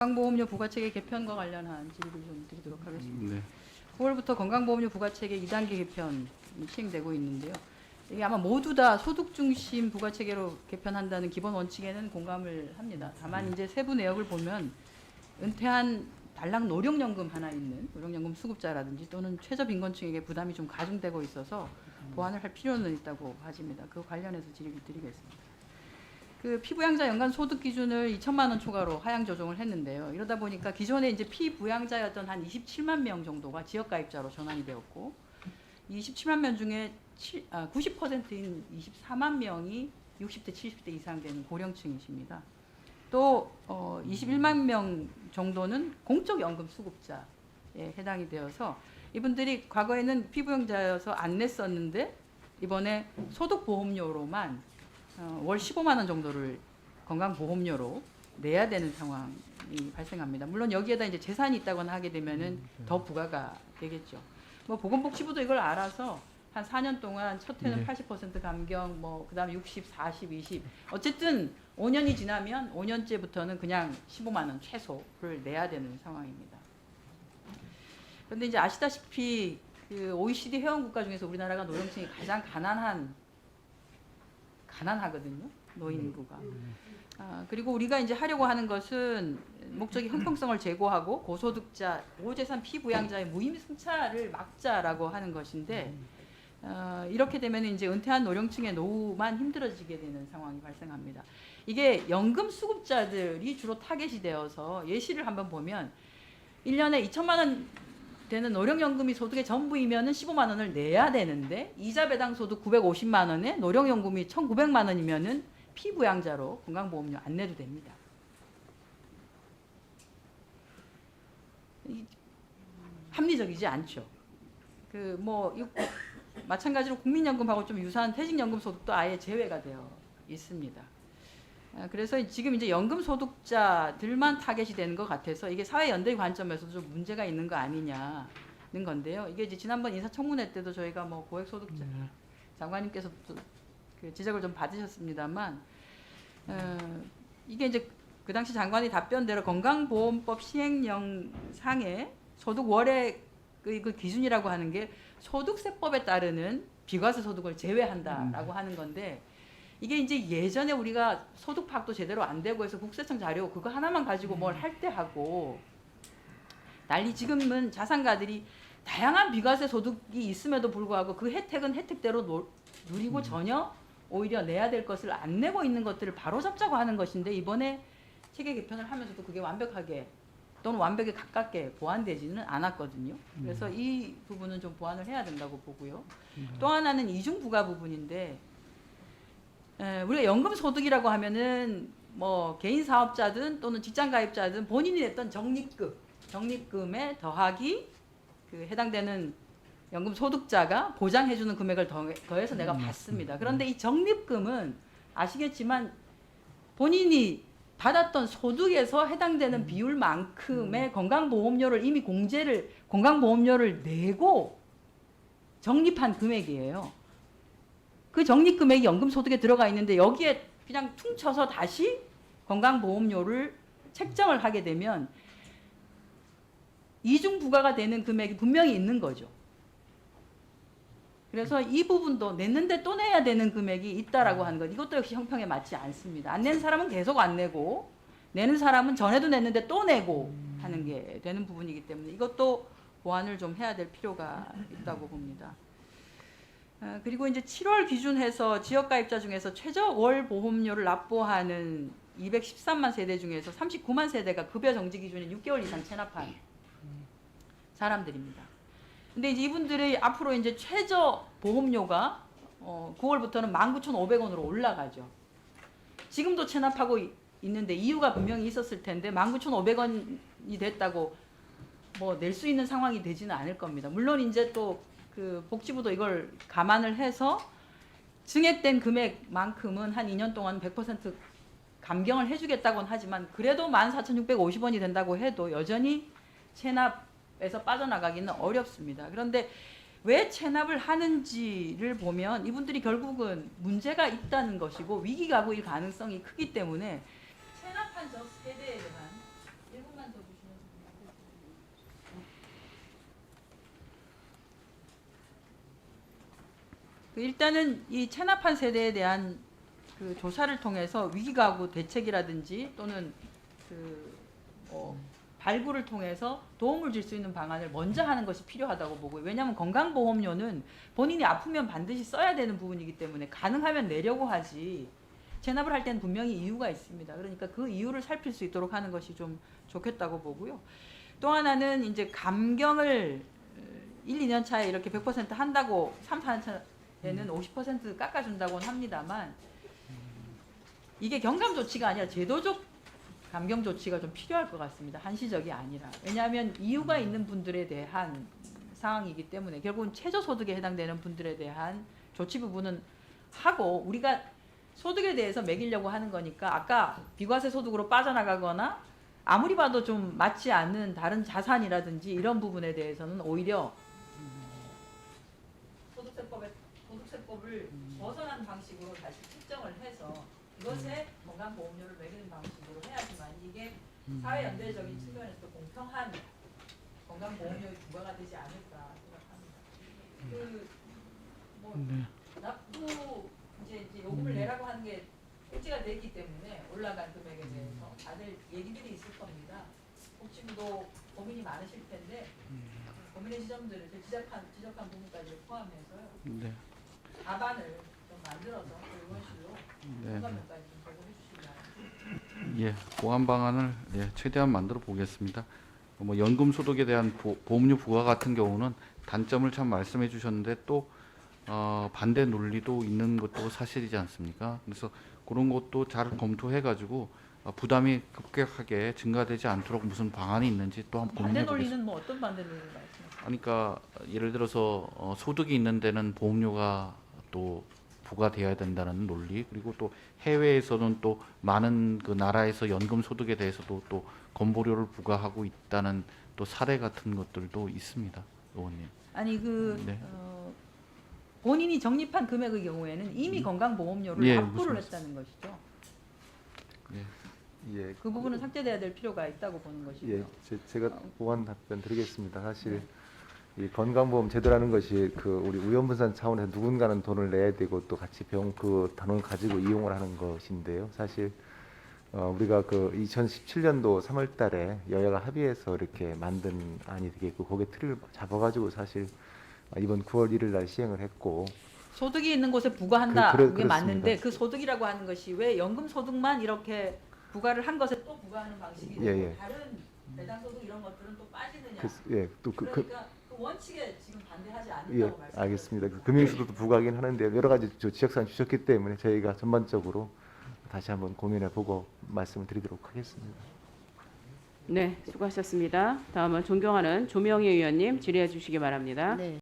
건강보험료 부과체계 개편과 관련한 질의를 좀 드리도록 하겠습니다. 네. 9월부터 건강보험료 부과체계 2단계 개편이 시행되고 있는데요. 이게 아마 모두 다 소득 중심 부과체계로 개편한다는 기본 원칙에는 공감을 합니다. 다만 이제 세부 내역을 보면 은퇴한 단락 노령연금 하나 있는 노령연금 수급자라든지 또는 최저빈곤층에게 부담이 좀 가중되고 있어서 보완을 할 필요는 있다고 봐집니다. 그 관련해서 질의를 드리겠습니다. 그 피부양자 연간 소득 기준을 2천만 원 초과로 하향 조정을 했는데요. 이러다 보니까 기존에 이제 피부양자였던 한 27만 명 정도가 지역 가입자로 전환이 되었고, 이 27만 명 중에 90%인 24만 명이 60대, 70대 이상 되는 고령층이십니다. 또 21만 명 정도는 공적연금 수급자에 해당이 되어서 이분들이 과거에는 피부양자여서 안 냈었는데 이번에 소득보험료로만 월 15만 원 정도를 건강보험료로 내야 되는 상황이 발생합니다. 물론 여기에다 이제 재산이 있다거나 하게 되면은 더 부과가 되겠죠. 뭐 보건복지부도 이걸 알아서 한 4년 동안 첫 해는 80% 감경, 뭐 그다음에 60, 40, 20 어쨌든 5년이 지나면 5년째부터는 그냥 15만 원 최소를 내야 되는 상황입니다. 그런데 이제 아시다시피 그 OECD 회원 국가 중에서 우리나라가 노령층이 가장 가난하거든요. 노인 인구가. 그리고 우리가 이제 하려고 하는 것은 목적이 형평성을 제고하고 고소득자, 고재산 피부양자의 무임승차를 막자라고 하는 것인데 이렇게 되면 이제 은퇴한 노령층의 노후만 힘들어지게 되는 상황이 발생합니다. 이게 연금 수급자들이 주로 타겟이 되어서 예시를 한번 보면 1년에 2천만 원 되는 노령연금이 소득의 전부이면은 15만 원을 내야 되는데 이자 배당 소득 950만 원에 노령연금이 1,900만 원이면은 피부양자로 건강보험료 안 내도 됩니다. 합리적이지 않죠. 마찬가지로 국민연금하고 좀 유사한 퇴직연금 소득도 아예 제외가 되어 있습니다. 그래서 지금 이제 연금 소득자들만 타겟이 되는 것 같아서 이게 사회 연대 관점에서도 좀 문제가 있는 거 아니냐는 건데요. 이게 이제 지난번 인사청문회 때도 저희가 뭐 고액소득자 장관님께서 그 지적을 좀 받으셨습니다만 이게 이제 그 당시 장관이 답변대로 건강보험법 시행령상의 소득 월의 그 기준이라고 하는 게 소득세법에 따르는 비과세 소득을 제외한다라고 하는 건데. 이게 이제 예전에 우리가 소득 파악도 제대로 안 되고 해서 국세청 자료 그거 하나만 가지고 뭘 할 때 하고 달리 지금은 자산가들이 다양한 비과세 소득이 있음에도 불구하고 그 혜택은 혜택대로 누리고 전혀 오히려 내야 될 것을 안 내고 있는 것들을 바로잡자고 하는 것인데 이번에 체계 개편을 하면서도 그게 완벽하게 또는 완벽에 가깝게 보완되지는 않았거든요. 그래서 이 부분은 좀 보완을 해야 된다고 보고요. 또 하나는 이중부과 부분인데 우리가 연금소득이라고 하면은 뭐 개인 사업자든 또는 직장 가입자든 본인이 냈던 적립금에 더하기 그 해당되는 연금 소득자가 보장해주는 금액을 더해서 내가 받습니다. 그런데 이 적립금은 아시겠지만 본인이 받았던 소득에서 해당되는 비율만큼의 건강보험료를 이미 건강보험료를 내고 적립한 금액이에요. 그 적립금액이 연금소득에 들어가 있는데 여기에 그냥 퉁쳐서 다시 건강보험료를 책정을 하게 되면 이중부과가 되는 금액이 분명히 있는 거죠. 그래서 이 부분도 냈는데 또 내야 되는 금액이 있다라고 하는 것 이것도 역시 형평에 맞지 않습니다. 안 낸 사람은 계속 안 내고 내는 사람은 전에도 냈는데 또 내고 하는 게 되는 부분이기 때문에 이것도 보완을 좀 해야 될 필요가 있다고 봅니다. 그리고 이제 7월 기준해서 지역가입자 중에서 최저 월 보험료를 납부하는 213만 세대 중에서 39만 세대가 급여 정지 기준인 6개월 이상 체납한 사람들입니다. 근데 이제 이분들이 앞으로 이제 최저 보험료가 9월부터는 19,500원으로 올라가죠. 지금도 체납하고 있는데 이유가 분명히 있었을 텐데 19,500원이 됐다고 뭐 낼 수 있는 상황이 되지는 않을 겁니다. 물론 이제 또 그 복지부도 이걸 감안을 해서 증액된 금액만큼은 한 2년 동안 100% 감경을 해주겠다고는 하지만 그래도 14,650원이 된다고 해도 여전히 체납에서 빠져나가기는 어렵습니다. 그런데 왜 체납을 하는지를 보면 이분들이 결국은 문제가 있다는 것이고 위기가구일 가능성이 크기 때문에 체납한 저 세대에 대한 일부 일단은 이 체납한 세대에 대한 그 조사를 통해서 위기가구 대책이라든지 또는 그 발굴을 통해서 도움을 줄 수 있는 방안을 먼저 하는 것이 필요하다고 보고요. 왜냐하면 건강보험료는 본인이 아프면 반드시 써야 되는 부분이기 때문에 가능하면 내려고 하지 체납을 할 때는 분명히 이유가 있습니다. 그러니까 그 이유를 살필 수 있도록 하는 것이 좀 좋겠다고 보고요. 또 하나는 이제 감경을 1, 2년 차에 이렇게 100% 한다고 3, 4년 차에는 50% 깎아준다고는 합니다만 이게 경감 조치가 아니라 제도적 감경 조치가 좀 필요할 것 같습니다. 한시적이 아니라. 왜냐하면 이유가 있는 분들에 대한 상황이기 때문에 결국은 최저소득에 해당되는 분들에 대한 조치 부분은 하고 우리가 소득에 대해서 매기려고 하는 거니까 아까 비과세 소득으로 빠져나가거나 아무리 봐도 좀 맞지 않는 다른 자산이라든지 이런 부분에 대해서는 오히려 소득세법을 벗어난 방식으로 다시 측정을 해서 그것에 건강보험료를 매기는 방식으로 해야지만 이게 사회연대적인 측면에서 공평한 건강보험료의 부과가 되지 않을까 생각합니다. 납부 이제 요금을 내라고 하는 게 일제가 됐기 때문에 올라간 금액에 대해서 다들 얘기들이 있을 겁니다. 복지부도 고민이 많으실 텐데 고민의 지점들을 지적한 부분까지 포함해서요. 네. 답안을 좀 만들어서 의원실로 공감까지 좀 제공해 주시기 바랍니다. 예, 보완 방안을 최대한 만들어 보겠습니다. 뭐 연금 소득에 대한 보험료 부과 같은 경우는 단점을 참 말씀해 주셨는데 또 반대 논리도 있는 것도 사실이지 않습니까? 그래서 그런 것도 잘 검토해 가지고 부담이 급격하게 증가되지 않도록 무슨 방안이 있는지 또 한번 고민해 반대 보겠습니다. 논리는 뭐 어떤 반대 논리를 말씀하세요? 그러니까 예를 들어서 소득이 있는 데는 보험료가 또 부과돼야 된다는 논리, 그리고 또 해외에서는 또 많은 그 나라에서 연금 소득에 대해서도 또 건보료를 부과하고 있다는 또 사례 같은 것들도 있습니다, 의원님. 아니 네. 본인이 적립한 금액의 경우에는 이미 건강보험료를 예, 납부를 무슨 했다는 것이죠. 예, 그 부분은 삭제돼야 될 필요가 있다고 보는 것이고요. 예, 제가 보완 답변 드리겠습니다. 사실 이 건강보험 제도라는 것이 그 우리 위험분산 차원에서 누군가는 돈을 내야 되고 또 같이 병 그 돈을 가지고 이용을 하는 것인데요. 사실 우리가 그 2017년도 3월달에 여야가 합의해서 이렇게 만든 안이 되겠고 거기에 틀을 잡아가지고 사실 이번 9월 1일날 시행을 했고. 소득이 있는 곳에 부과한다 그게 그게 맞는데 그렇습니다. 그 소득이라고 하는 것이 왜 연금 소득만 이렇게 부과를 한 것에 또 부과하는 방식이 되고 예. 다른 배당 소득 이런 것들은 또 빠지느냐? 또 그러니까 그 원칙에 지금 반대하지 않는다고 예, 말씀하셨습니다. 알겠습니다. 그 금융수도도 부과하긴 하는데 여러 가지 지적사항 주셨기 때문에 저희가 전반적으로 다시 한번 고민해보고 말씀을 드리도록 하겠습니다. 네, 수고하셨습니다. 다음은 존경하는 조명희 의원님 질의해 주시기 바랍니다. 네.